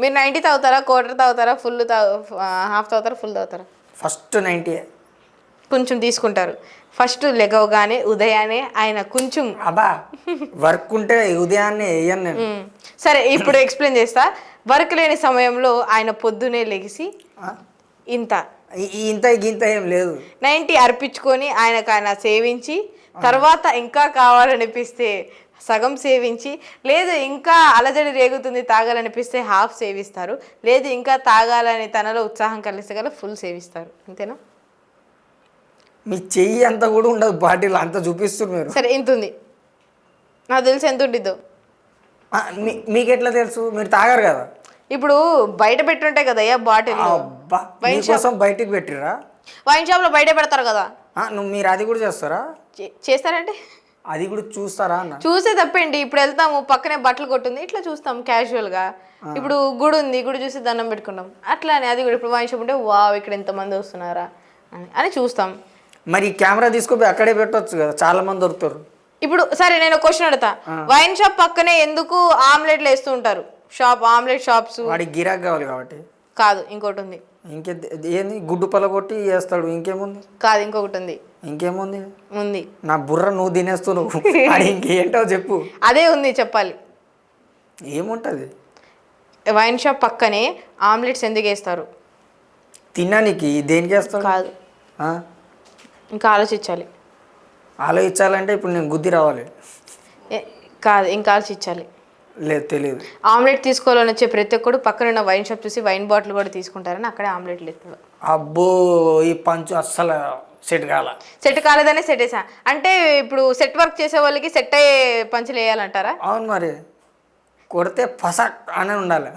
మీరు 90 తాగుతారా, క్వార్టర్ తాగుతారా, ఫుల్ హాఫ్ తాగుతారా, ఫుల్ తాగుతారా? ఫస్ట్ 90. కొంచెం తీసుకుంటారు. ఫస్ట్ లెగవగానే ఉదయాన్నే ఆయన కొంచెం అబ్బా వర్క్ ఉంటే ఉదయాన్నే వేయను నేను. సరే ఇప్పుడు ఎక్స్ప్లెయిన్ చేస్తా. వర్క్ లేని సమయంలో ఆయన పొద్దునే లెగిసి ఇంత ఇంత గింత ఏం లేదు, 90 అర్పించుకొని ఆయన సేవించి, తర్వాత ఇంకా కావాలనిపిస్తే సగం సేవించి, లేదు ఇంకా అలజడి రేగుతుంది తాగాలనిపిస్తే హాఫ్ సేవిస్తారు, లేదు ఇంకా తాగాలని తనలో ఉత్సాహం కలిస్తే గల ఫుల్ సేవిస్తారు. అంతేనా? మీ చెయ్యి అంతా కూడా ఉండదు బాటిల్ అంతా చూపిస్తారు మీరు. సరే ఇంత ఉంది, నాకు తెలిసి ఎంత ఉండిద్దో. మీకు ఎట్లా తెలుసు? మీరు తాగారు కదా. ఇప్పుడు బయట పెట్టుంటాయి కదయ్యా బాటిల్. అబ్బా మీకోసం బయటికి పెట్టిరా? వైన్ షాప్లో బయట పెడతారు కదా. మీరు అది కూడా చేస్తారా? చేస్తారంటే అది కూడా చూస్తారా అన్న? చూసే తప్పండి. ఇప్పుడు వెళ్తాము, పక్కనే బట్టలు కొట్టుంది, ఇట్లా చూస్తాం క్యాజువల్గా. ఇప్పుడు గుడి ఉంది, గుడి చూసి దండం పెట్టుకున్నాం, అట్లానే అది కూడా ఇప్పుడు వైన్ షాప్ ఉంటే వావ్ ఇక్కడ ఎంతమంది వస్తున్నారా అని చూస్తాం. మరి కెమెరా తీసుకుపోయి అక్కడే పెట్టవచ్చు కదా, చాలా మంది దొరుకుతారు. ఇప్పుడు సరే నేను క్వశ్చన్ అడుగుతా, వైన్ షాప్ పక్కనే ఎందుకు ఆమ్లెట్లు వేస్తూ ఉంటారు? ఆమ్లెట్ షాప్స్ వాడికి గిరాక్ కావాలి కాబట్టి. కాదు, ఇంకోటి ఉంది. ఏంది గుడ్డు పలగొట్టి వేస్తాడు, ఇంకేముంది? కాదు, ఇంకొకటి ఉంది. ఇంకేముంది? ఉంది. నా బుర్ర నువ్వు తినేస్తున్నావు. ఇంకేంటో చెప్పు. అదే ఉంది చెప్పాలి. ఏముంటది? వైన్ షాప్ పక్కనే ఆమ్లెట్స్ ఎందుకు వేస్తారు? తినడానికి. దేనికి వేస్తాడు? కాదు, ఇంకా ఆలోచించాలి. ఆలోచించాలంటే ఇప్పుడు నేను గుద్ది రావాలి? కాదు, ఇంకా ఆలోచించాలి. లేదు, తెలియదు. ఆమ్లెట్ తీసుకోవాలని వచ్చే ప్రతి ఒక్కడు పక్కన ఉన్న వైన్ షాప్ చూసి వైన్ బాటిల్ కూడా తీసుకుంటారని అక్కడే ఆమ్లెట్లు వేస్తాడు. అబ్బో ఈ పంచు అస్సలు సెట్ కాలేదనే సెట్ వేసా అంటే ఇప్పుడు సెట్ వర్క్ చేసే వాళ్ళకి సెట్ అయ్యే పంచులు వేయాలంటారా? అవును, మరి కొడితే ఫసక్ అనే ఉండాలి.